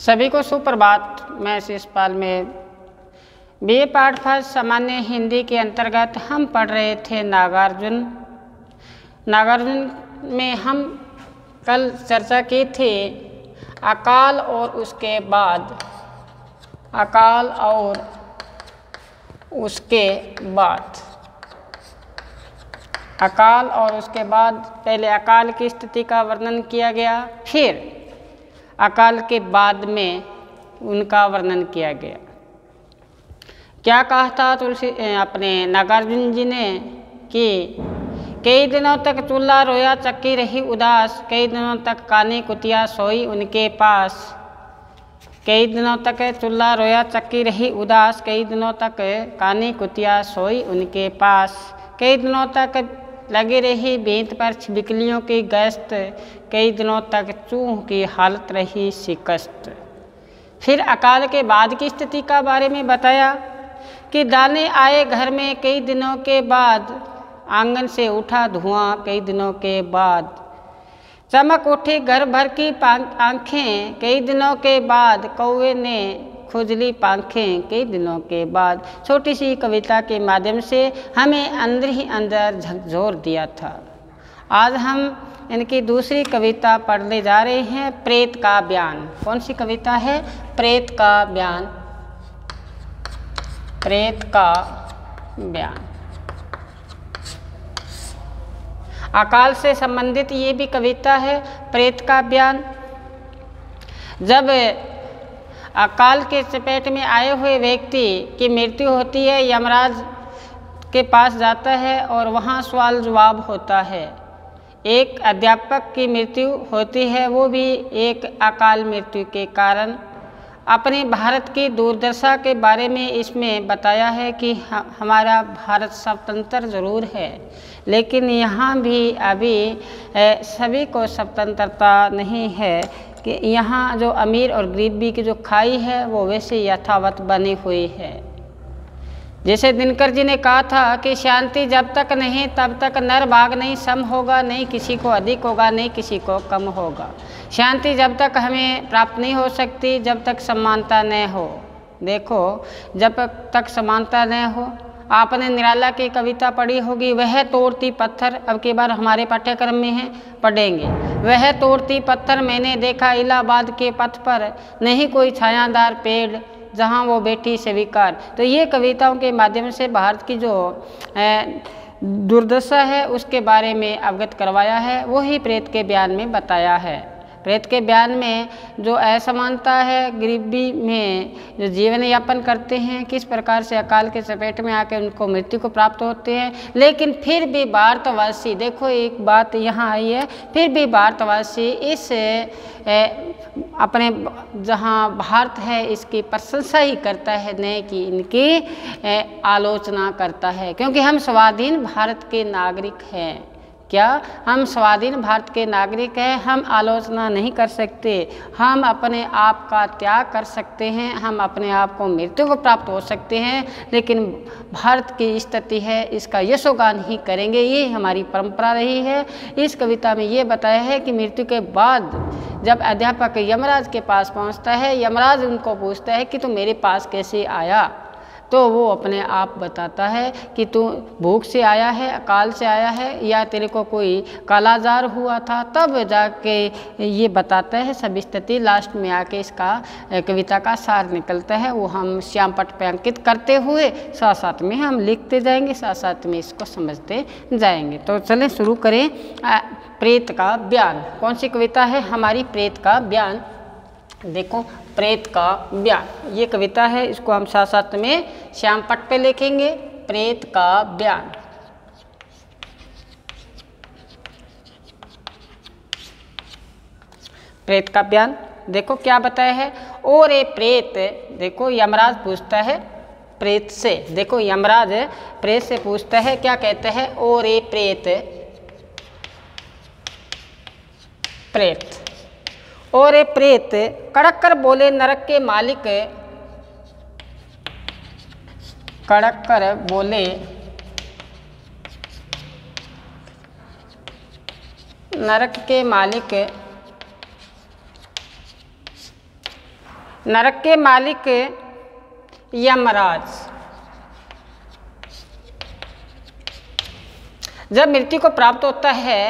सभी को सुप्रभात। मैं शिषपाल में बीए पाठ फर्स्ट सामान्य हिंदी के अंतर्गत हम पढ़ रहे थे नागार्जुन में हम कल चर्चा की थी अकाल और उसके बाद पहले अकाल की स्थिति का वर्णन किया गया, फिर अकाल के बाद में उनका वर्णन किया गया। क्या कहा था अपने नागार्जुन जी ने कि कई दिनों तक चूल्हा रोया चक्की रही उदास, कई दिनों तक कानी कुतिया सोई उनके पास। कई दिनों तक चूल्हा रोया चक्की रही उदास, कई दिनों तक कानी कुतिया सोई उनके पास। कई दिनों तक लगी रही भींत पर छिपकलियों की गश्त, कई दिनों तक चूह की हालत रही शिकस्त। फिर अकाल के बाद की स्थिति का बारे में बताया कि दाने आए घर में कई दिनों के बाद, आंगन से उठा धुआं कई दिनों के बाद। चमक उठी घर भर की आँखें कई दिनों के बाद, कौवे ने खुजली पाँखें कई दिनों के बाद। छोटी सी कविता के माध्यम से हमें अंदर ही अंदर झकझोर दिया था। आज हम इनकी दूसरी कविता पढ़ने जा रहे हैं, प्रेत का बयान। कौन सी कविता है? प्रेत का बयान। प्रेत का बयान। अकाल से संबंधित ये भी कविता है, प्रेत का बयान। जब अकाल के चपेट में आए हुए व्यक्ति की मृत्यु होती है, यमराज के पास जाता है और वहाँ सवाल जवाब होता है। एक अध्यापक की मृत्यु होती है, वो भी एक अकाल मृत्यु के कारण। अपने भारत की दुर्दशा के बारे में इसमें बताया है कि हमारा भारत स्वतंत्र जरूर है, लेकिन यहाँ भी अभी सभी को स्वतंत्रता नहीं है कि यहाँ जो अमीर और गरीबी की जो खाई है वो वैसे यथावत बनी हुई है। जैसे दिनकर जी ने कहा था कि शांति जब तक नहीं तब तक नर भाग नहीं सम होगा, नहीं किसी को अधिक होगा नहीं किसी को कम होगा। शांति जब तक हमें प्राप्त नहीं हो सकती जब तक समानता न हो। देखो, जब तक समानता न हो, आपने निराला की कविता पढ़ी होगी, वह तोड़ती पत्थर, अब की बार हमारे पाठ्यक्रम में है, पढ़ेंगे। वह तोड़ती पत्थर मैंने देखा इलाहाबाद के पथ पर, नहीं कोई छायादार पेड़ जहाँ वो बैठी स्वीकार। तो ये कविताओं के माध्यम से भारत की जो दुर्दशा है उसके बारे में अवगत करवाया है, वही प्रेत के बयान में बताया है। प्रेत के बयान में जो असमानता है, गरीबी में जो जीवन यापन करते हैं, किस प्रकार से अकाल के चपेट में आकर उनको मृत्यु को प्राप्त होते हैं, लेकिन फिर भी भारतवासी, देखो एक बात यहाँ आई है, फिर भी भारतवासी इस अपने जहाँ भारत है इसकी प्रशंसा ही करता है, न कि इनकी आलोचना करता है। क्योंकि हम स्वाधीन भारत के नागरिक हैं। क्या हम स्वाधीन भारत के नागरिक हैं? हम आलोचना नहीं कर सकते, हम अपने आप का त्याग कर सकते हैं, हम अपने आप को मृत्यु को प्राप्त हो सकते हैं, लेकिन भारत की स्थिति है इसका यशोगान ही करेंगे। ये हमारी परंपरा रही है। इस कविता में ये बताया है कि मृत्यु के बाद जब अध्यापक यमराज के पास पहुंचता है, यमराज उनको पूछता है कि तू मेरे पास कैसे आया, तो वो अपने आप बताता है कि तू भूख से आया है, अकाल से आया है, या तेरे को कोई कालाजार हुआ था, तब जाके ये बताता है सब स्थिति। लास्ट में आके इसका कविता का सार निकलता है, वो हम श्याम पट पे अंकित करते हुए साथ साथ में हम लिखते जाएंगे, साथ साथ में इसको समझते जाएंगे। तो चलें शुरू करें। प्रेत का बयान। कौन सी कविता है हमारी? प्रेत का बयान। देखो, प्रेत का बयान ये कविता है, इसको हम साथ साथ में श्याम पट पे लिखेंगे। प्रेत का बयान। प्रेत का बयान देखो क्या बताया है। ओ रे प्रेत, देखो यमराज पूछता है प्रेत से। देखो यमराज प्रेत से पूछता है, क्या कहता है? ओ रे प्रेत, प्रेत। और ये प्रेत कड़क कर बोले नरक के मालिक, कड़क कर बोले नरक के मालिक, नरक के मालिक यमराज जब मृत्यु को प्राप्त होता है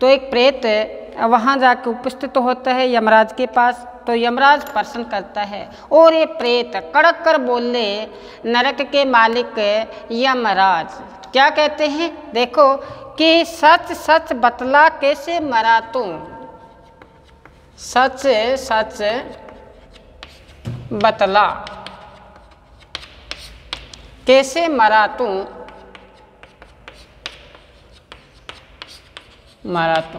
तो एक प्रेत वहाँ जाकर उपस्थित होता है यमराज के पास। तो यमराज प्रश्न करता है और ये प्रेत कड़क कर बोले नरक के मालिक यमराज क्या कहते हैं, देखो कि सच सच बतला कैसे मरा तू, सच सच बतला कैसे मरा तू, मरा तू,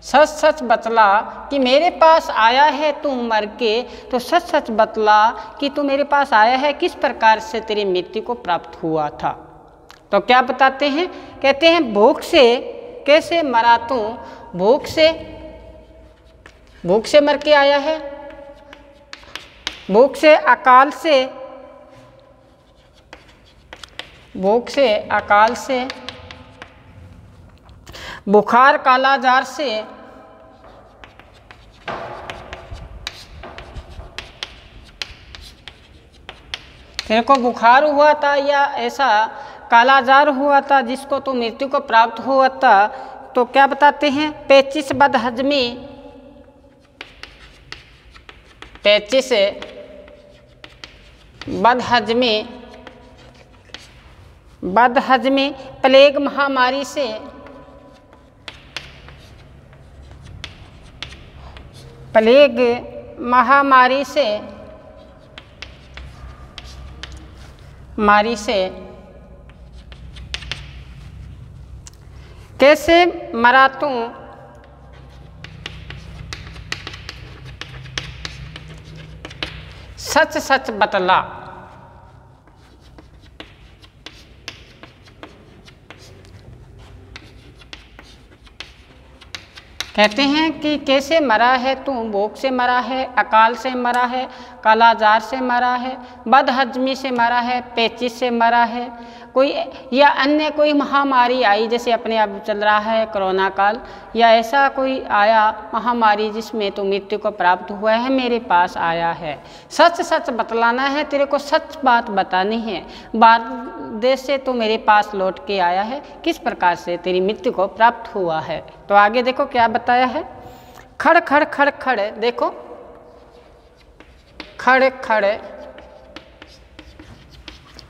सच सच बतला कि मेरे पास आया है तू मर के, तो सच सच बतला कि तू मेरे पास आया है, किस प्रकार से तेरी मृत्यु को प्राप्त हुआ था। तो क्या बताते हैं, कहते हैं भूख से कैसे मरा तू, भूख से मर के आया है, भूख से, अकाल से, भूख से, अकाल से, बुखार कालाजार से, तेरे को बुखार हुआ था या ऐसा कालाजार हुआ था जिसको तो मृत्यु को प्राप्त हुआ था। तो क्या बताते हैं, पेचिश बदहजमी, पेचिश बदहजमी, बदहजमी, प्लेग महामारी से, प्लेग महामारी से, मारी से कैसे मरा तू, सच सच बतला, कहते हैं कि कैसे मरा है तू, भूख से मरा है, अकाल से मरा है, कालाजार से मरा है, बदहजमी से मरा है, पेचिश से मरा है, कोई या अन्य कोई महामारी आई जैसे अपने अब चल रहा है कोरोना काल, या ऐसा कोई आया महामारी जिसमें तो मृत्यु को प्राप्त हुआ है, मेरे पास आया है। सच सच बतलाना है, तेरे को सच बात बतानी है, बाहर देश से तो मेरे पास लौट के आया है, किस प्रकार से तेरी मृत्यु को प्राप्त हुआ है। तो आगे देखो क्या बताया है, खड़ खड़ खड़ खड़, देखो खड़ खड़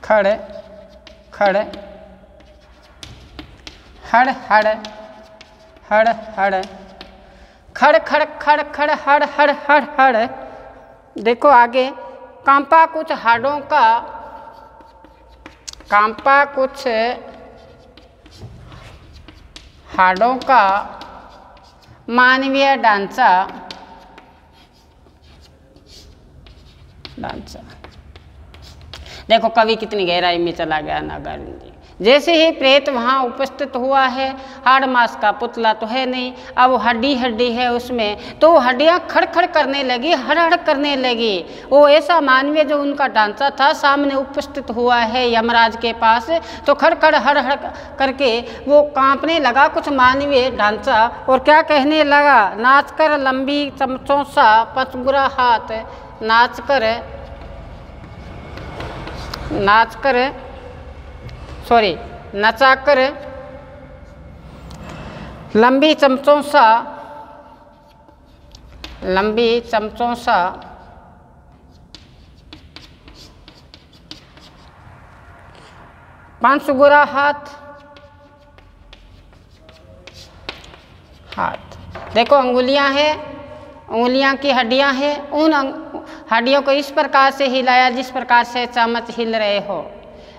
खड़ खड़, हड़ हड़ हड़ हड़, खड़ खड़ खड़ खड़ हड़ हड़ हड़ हड़, देखो आगे, कांपा कुछ हाड़ों का, कांपा कुछ हाड़ों का मानवीय ढांचा, ढांचा, देखो कवि कितनी गहराई में चला गया नागार्जुन जी। जैसे ही प्रेत वहाँ उपस्थित हुआ है, हाड़ मास का पुतला तो है नहीं, अब हड्डी हड्डी है उसमें, तो हड्डियाँ खड़खड़ करने लगी, हड़हड़ करने लगी। वो ऐसा मानवीय जो उनका ढांचा था सामने उपस्थित हुआ है यमराज के पास, तो खड़खड़ हड़हड़ करके वो कांपने लगा कुछ मानवीय ढांचा, और क्या कहने लगा, नाच कर लंबी चमचों सा पचगुरा हाथ, नाच कर सॉरी नचाकर लंबी चमचों सा, लंबी चमचों सा पंचगुरा हाथ, हाथ, देखो अंगुलियां हैं, उंगलियां की हड्डियां हैं, उन हड्डियों को इस प्रकार से हिलाया जिस प्रकार से चम्मच हिल रहे हो,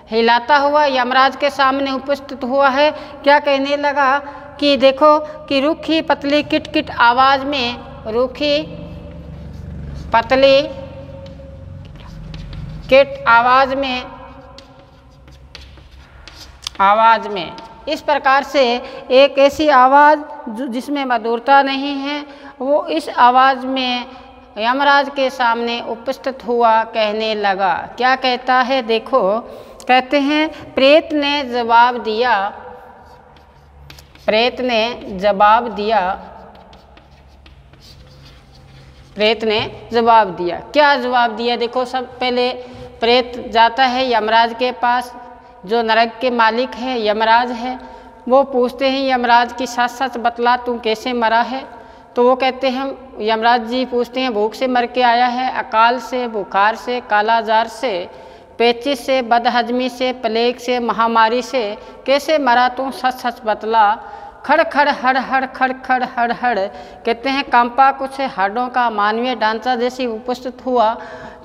हिलाता हुआ यमराज के सामने उपस्थित हुआ है। क्या कहने लगा कि देखो कि रूखी पतली किटकिट आवाज में, रूखी पतली किट आवाज में, आवाज में, इस प्रकार से एक ऐसी आवाज जिसमें मधुरता नहीं है, वो इस आवाज में यमराज के सामने उपस्थित हुआ, कहने लगा। क्या कहता है, देखो कहते हैं, प्रेत ने जवाब दिया, प्रेत ने जवाब दिया, प्रेत ने जवाब दिया। क्या जवाब दिया? देखो, सब पहले प्रेत जाता है यमराज के पास, जो नरक के मालिक है यमराज है। वो पूछते हैं यमराज की, सच सच बतला तू कैसे मरा है? तो वो कहते हैं, यमराज जी पूछते हैं, भूख से मर के आया है, अकाल से, बुखार से, कालाजार से, पेचिश से, बदहजमी से, प्लेग से, महामारी से कैसे मरा तू, सच सच बतला। खड़ खड़ हड़ हड़ खड़ खड़ हड़ हड़ कहते हैं कांपा कुछ हड्डों का मानवीय ढांचा जैसी उपस्थित हुआ।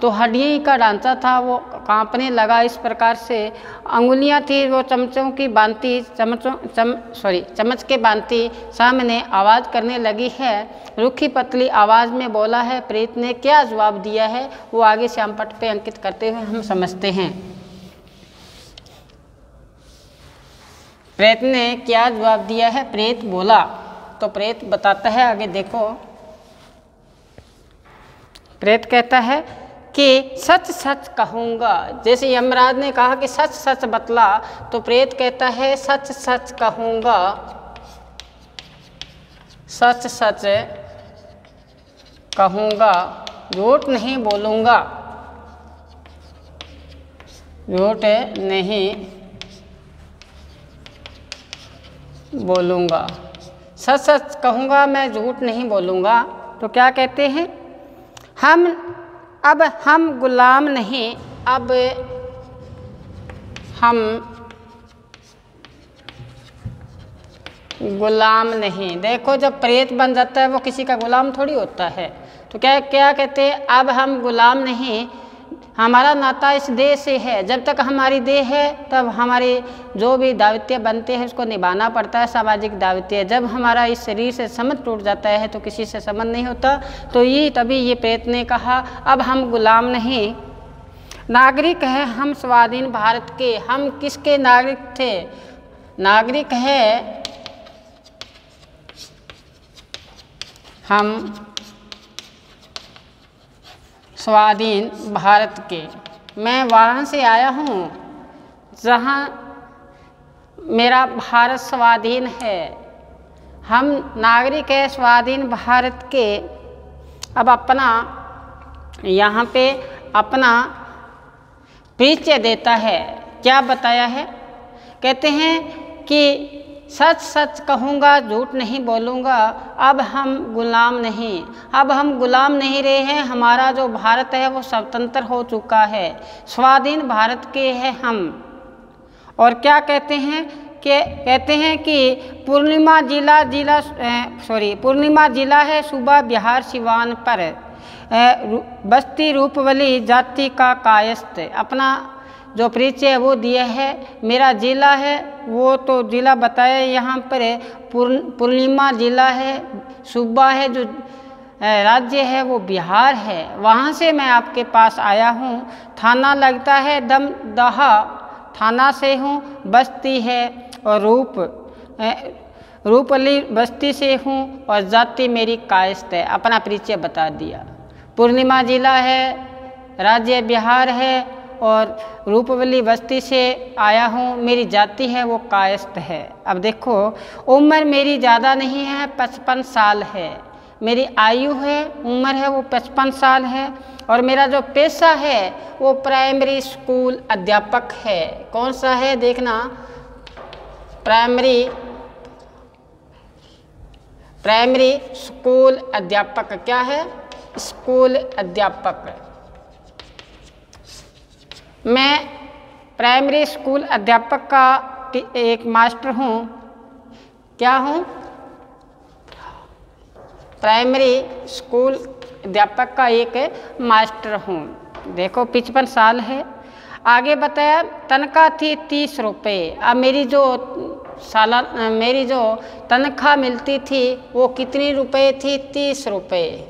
तो हड्डी का ढांचा था वो कांपने लगा। इस प्रकार से अंगुलियां थी वो चमचों की बांती, चम्मच के बांती सामने आवाज़ करने लगी है। रूखी पतली आवाज़ में बोला है। प्रेत ने क्या जवाब दिया है वो आगे श्यामपट्ट पे अंकित करते हुए हम समझते हैं। प्रेत ने क्या जवाब दिया है? प्रेत बोला, तो प्रेत बताता है आगे देखो। प्रेत कहता है कि सच सच कहूँगा। जैसे यमराज ने कहा कि सच सच बतला, तो प्रेत कहता है सच सच कहूँगा, सच सच कहूँगा, झूठ नहीं बोलूँगा, झूठ नहीं बोलूँगा, सच सच कहूँगा, मैं झूठ नहीं बोलूँगा। तो क्या कहते हैं? अब हम गुलाम नहीं, अब हम गुलाम नहीं। देखो, जब प्रेत बन जाता है वो किसी का गुलाम थोड़ी होता है। तो क्या क्या कहते हैं? अब हम गुलाम नहीं, हमारा नाता इस देह से है। जब तक हमारी देह है तब हमारे जो भी दायित्व बनते हैं उसको निभाना पड़ता है, सामाजिक दायित्व। जब हमारा इस शरीर से संबंध टूट जाता है तो किसी से संबंध नहीं होता। तो ये तभी ये प्रेत ने कहा अब हम गुलाम नहीं, नागरिक हैं हम स्वाधीन भारत के। हम किसके नागरिक थे? नागरिक है हम स्वाधीन भारत के। मैं वहाँ से आया हूँ जहाँ मेरा भारत स्वाधीन है। हम नागरिक है स्वाधीन भारत के। अब अपना यहाँ पे अपना परिचय देता है। क्या बताया है? कहते हैं कि सच सच कहूँगा, झूठ नहीं बोलूँगा, अब हम गुलाम नहीं। अब हम गुलाम नहीं रहे हैं, हमारा जो भारत है वो स्वतंत्र हो चुका है, स्वाधीन भारत के हैं हम। और क्या कहते हैं कि कहते हैं कि पूर्णिमा जिला है सूबा बिहार सिवान पर, बस्ती रूपवली जाति का कायस्थ। अपना जो परिचय है वो दिया है। मेरा जिला है वो तो जिला बताया यहाँ पर है, पूर्णिमा जिला है, सूबा है, जो राज्य है वो बिहार है, वहाँ से मैं आपके पास आया हूँ। थाना लगता है दमदहा, थाना से हूँ। बस्ती है और रूपवली बस्ती से हूँ और जाति मेरी कायस्थ है। अपना परिचय बता दिया। पूर्णिमा जिला है, राज्य बिहार है और रूपवली बस्ती से आया हूँ, मेरी जाति है वो कायस्थ है। अब देखो, उम्र मेरी ज़्यादा नहीं है, 55 साल है मेरी आयु है, उम्र है वो 55 साल है। और मेरा जो पेशा है वो प्राइमरी स्कूल अध्यापक है। कौन सा है देखना, प्राइमरी स्कूल अध्यापक। क्या है? स्कूल अध्यापक। मैं प्राइमरी स्कूल अध्यापक का एक मास्टर हूँ। क्या हूँ? प्राइमरी स्कूल अध्यापक का एक मास्टर हूँ। देखो, 55 साल है। आगे बताया तनख्वाह थी 30 रुपये। अब मेरी जो तनख्वाह मिलती थी वो कितनी रुपए थी? 30 रुपये।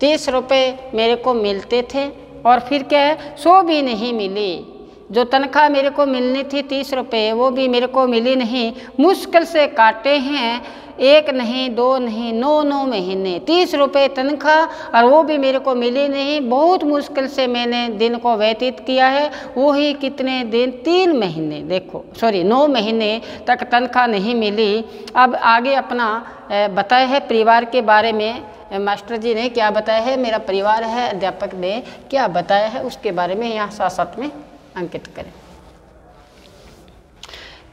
30 रुपये मेरे को मिलते थे। और फिर क्या है, 100 भी नहीं मिली। जो तनख्वाह मेरे को मिलनी थी 30 रुपये वो भी मेरे को मिली नहीं। मुश्किल से काटे हैं 1 नहीं 2 नहीं 9 महीने, 30 रुपये तनख्वाह और वो भी मेरे को मिली नहीं। बहुत मुश्किल से मैंने दिन को व्यतीत किया है। वो ही कितने दिन? 3 महीने। देखो 9 महीने तक तनख्वाह नहीं मिली। अब आगे अपना बताया है परिवार के बारे में मास्टर जी ने क्या बताया है, मेरा परिवार है, अध्यापक ने क्या बताया है, उसके बारे में यहाँ साथ साथ में अंकित करें।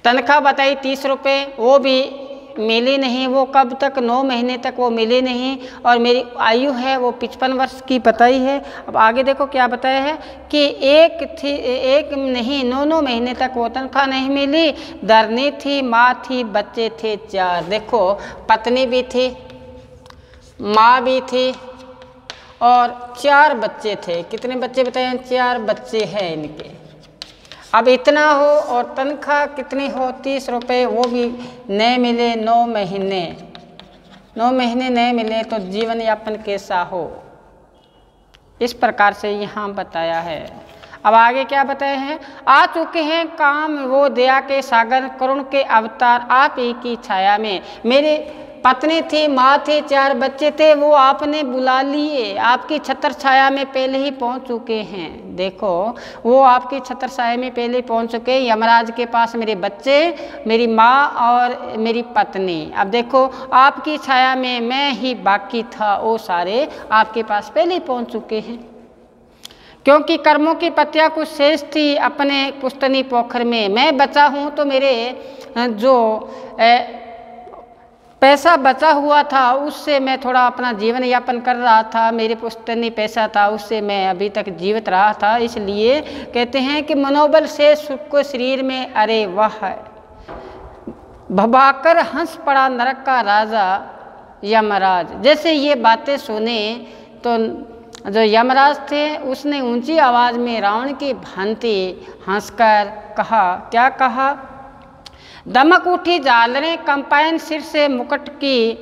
तनख्वाह बताई 30 रुपये, वो भी मिली नहीं। वो कब तक, 9 महीने तक वो मिली नहीं। और मेरी आयु है वो 55 वर्ष की बताई है। अब आगे देखो क्या बताया है कि एक नहीं 9 महीने तक वो तनख्वाह नहीं मिली। दरनी थी, माँ थी, बच्चे थे 4। देखो पत्नी भी थी, माँ भी थी और 4 बच्चे थे। कितने बच्चे बताए? 4 बच्चे हैं इनके। अब इतना हो और तनख्वाह कितनी हो? 30 रुपये, वो भी नहीं मिले। 9 महीने नहीं मिले तो जीवन यापन कैसा हो, इस प्रकार से यहाँ बताया है। अब आगे क्या बताए हैं? आ चुके हैं काम वो दया के सागर, करुण के अवतार आप ही की छाया में। मेरी पत्नी थी, माँ थी, 4 बच्चे थे, वो आपने बुला लिए, आपकी छत्र छाया में पहले ही पहुँच चुके हैं। देखो वो आपकी छत्र छाया में पहले पहुँच चुके, यमराज के पास मेरे बच्चे, मेरी माँ और मेरी पत्नी। अब देखो आपकी छाया में मैं ही बाकी था, वो सारे आपके पास पहले ही पहुँच चुके हैं। क्योंकि कर्मों की पत्तियाँ कुछ शेष थी अपने पुस्तनी पोखर में, मैं बचा हूँ तो मेरे जो पैसा बचा हुआ था उससे मैं थोड़ा अपना जीवन यापन कर रहा था। मेरे पुस्तनी पैसा था, उससे मैं अभी तक जीवित रहा था। इसलिए कहते हैं कि मनोबल से सुख को शरीर में, अरे वाह, भबाकर हंस पड़ा नरक का राजा यमराज। जैसे ये बातें सुने तो जो यमराज थे उसने ऊंची आवाज़ में रावण की भांति हंसकर कहा, क्या कहा? दमक उठी झालरें कंपायन सिर से मुकुट की,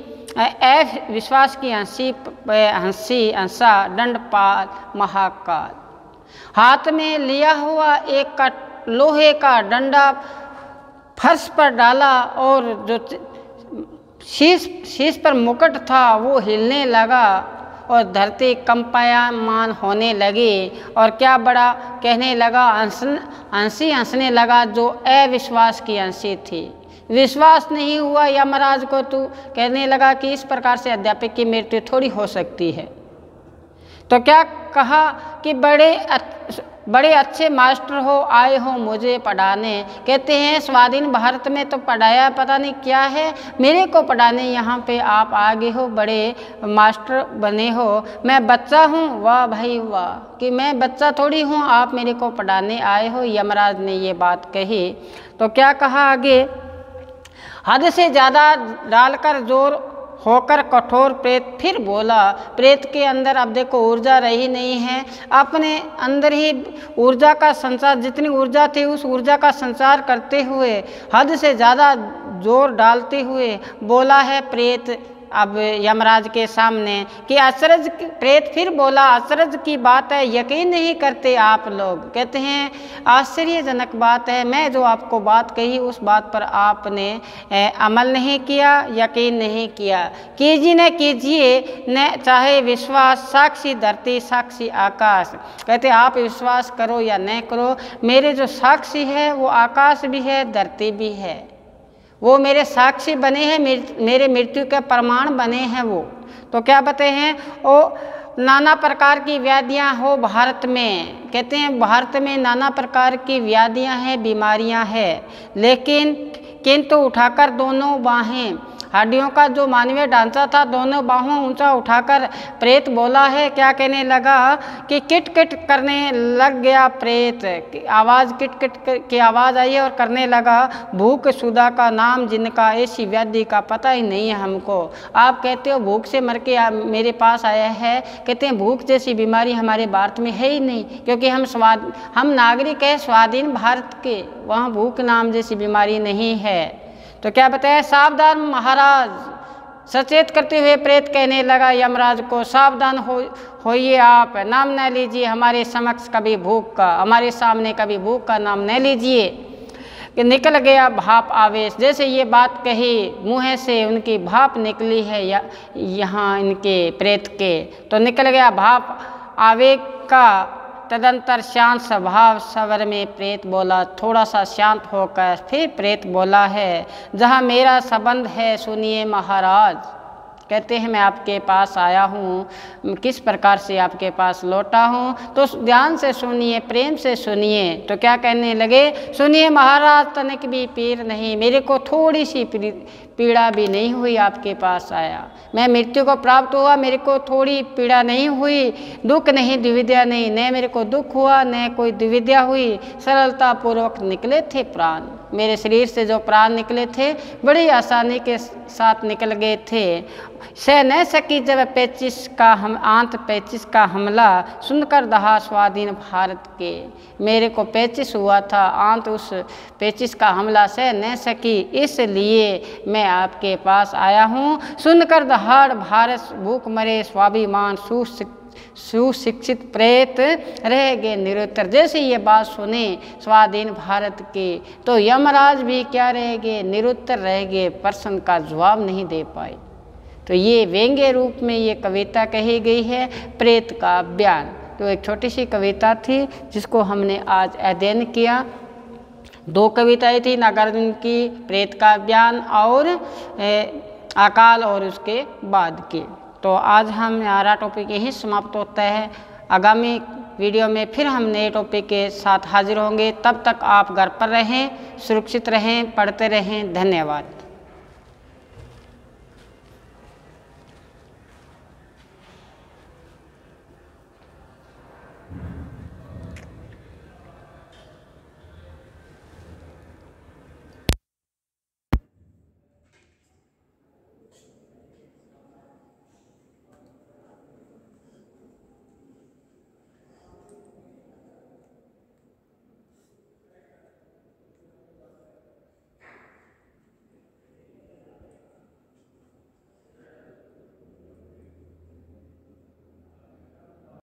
विश्वास की हंसा दंडपाल महाकाल। हाथ में लिया हुआ एक लोहे का डंडा फर्श पर डाला और जो शीश पर मुकुट था वो हिलने लगा और धरती कंपायमान होने लगी। और क्या बड़ा कहने लगा, हंसी हंसने लगा जो अविश्वास की हंसी थी। विश्वास नहीं हुआ यमराज को, तू कहने लगा कि इस प्रकार से अध्यापक की मृत्यु थोड़ी हो सकती है। तो क्या कहा कि बड़े अच्छे मास्टर हो, आए हो मुझे पढ़ाने। कहते हैं स्वाधीन भारत में तो पढ़ाया पता नहीं क्या है, मेरे को पढ़ाने यहाँ पे आप आ गए हो, बड़े मास्टर बने हो। मैं बच्चा हूँ, वाह भाई वाह, कि मैं बच्चा थोड़ी हूँ, आप मेरे को पढ़ाने आए हो। यमराज ने ये बात कही तो क्या कहा आगे? हद से ज़्यादा डालकर जोर होकर कठोर प्रेत फिर बोला। प्रेत के अंदर अब देखो ऊर्जा रही नहीं है, अपने अंदर ही ऊर्जा का संचार, जितनी ऊर्जा थी उस ऊर्जा का संचार करते हुए हद से ज़्यादा जोर डालते हुए बोला है प्रेत अब यमराज के सामने कि अचरज, प्रेत फिर बोला, अचरज की बात है, यकीन नहीं करते आप लोग। कहते हैं आश्चर्यजनक बात है, मैं जो आपको बात कही उस बात पर आपने अमल नहीं किया, यकीन नहीं किया। कीजिए न कीजिए न चाहे विश्वास, साक्षी धरती साक्षी आकाश। कहते आप विश्वास करो या न करो, मेरे जो साक्षी है वो आकाश भी है, धरती भी है, वो मेरे साक्षी बने हैं, मेरे मृत्यु के प्रमाण बने हैं वो। तो क्या बताते हैं? वो नाना प्रकार की व्याधियां हो भारत में। कहते हैं भारत में नाना प्रकार की व्याधियां हैं, बीमारियां हैं, लेकिन किंतु उठाकर दोनों बाहें, हड्डियों का जो मानवीय ढांचा था, दोनों बाहों ऊंचा उठाकर प्रेत बोला है। क्या कहने लगा कि किट किट करने लग गया प्रेत, आवाज़ किट किट की आवाज़ आई और करने लगा, भूख सुधा का नाम जिनका, ऐसी व्याधि का पता ही नहीं है हमको। आप कहते हो भूख से मर के मेरे पास आया है। कहते हैं भूख जैसी बीमारी हमारे भारत में है ही नहीं, क्योंकि हम नागरिक हैं स्वाधीन भारत के, वहाँ भूख नाम जैसी बीमारी नहीं है। तो क्या बताया? सावधान महाराज, सचेत करते हुए प्रेत कहने लगा यमराज को, सावधान होइए आप, नाम न लीजिए हमारे समक्ष कभी भूख का, हमारे सामने कभी भूख का नाम न लीजिए। कि निकल गया भाप आवेश, जैसे ये बात कही मुँह से उनकी भाप निकली है यहाँ इनके प्रेत के, तो निकल गया भाप आवेग का। तदंतर शांत स्वभाव सवर में प्रेत बोला, थोड़ा सा शांत होकर फिर प्रेत बोला है, जहाँ मेरा संबंध है सुनिए महाराज, कहते हैं मैं आपके पास आया हूँ, किस प्रकार से आपके पास लौटा हूँ। तो ध्यान से सुनिए, प्रेम से सुनिए। तो क्या कहने लगे, सुनिए महाराज, तनिक भी पीर नहीं, मेरे को थोड़ी सी पीड़ा भी नहीं हुई आपके पास आया। मैं मृत्यु को प्राप्त हुआ, मेरे को थोड़ी पीड़ा नहीं हुई, दुख नहीं, दुविधा नहीं, न मेरे को दुख हुआ न कोई दुविधा हुई। सरलता पूर्वक निकले थे प्राण, मेरे शरीर से जो प्राण निकले थे बड़ी आसानी के साथ निकल गए थे। सह न सकी जब 35 का हम आंत 35 का हमला, सुनकर दहा स्वाधीन भारत के। मेरे को 35 हुआ था, आंत उस 35 का हमला सह न सकी, इसलिए मैं आपके पास आया हूँ। सुनकर दहाड़ भारत भूख मरे स्वाभिमान, सुशिक्षित प्रेत रह गए निरुत्तर। जैसे ये बात सुने स्वाधीन भारत के, तो यमराज भी क्या रह गए, निरुत्तर रह गए, प्रश्न का जवाब नहीं दे पाए। तो ये व्यंग्य रूप में ये कविता कही गई है, प्रेत का बयान। तो एक छोटी सी कविता थी जिसको हमने आज अध्ययन किया। 2 कविताएं थी, नागार्जुन की प्रेत का बयान और अकाल और उसके बाद की। तो आज हमारा टॉपिक यही समाप्त होता है। आगामी वीडियो में फिर हम नए टॉपिक के साथ हाजिर होंगे। तब तक आप घर पर रहें, सुरक्षित रहें, पढ़ते रहें। धन्यवाद।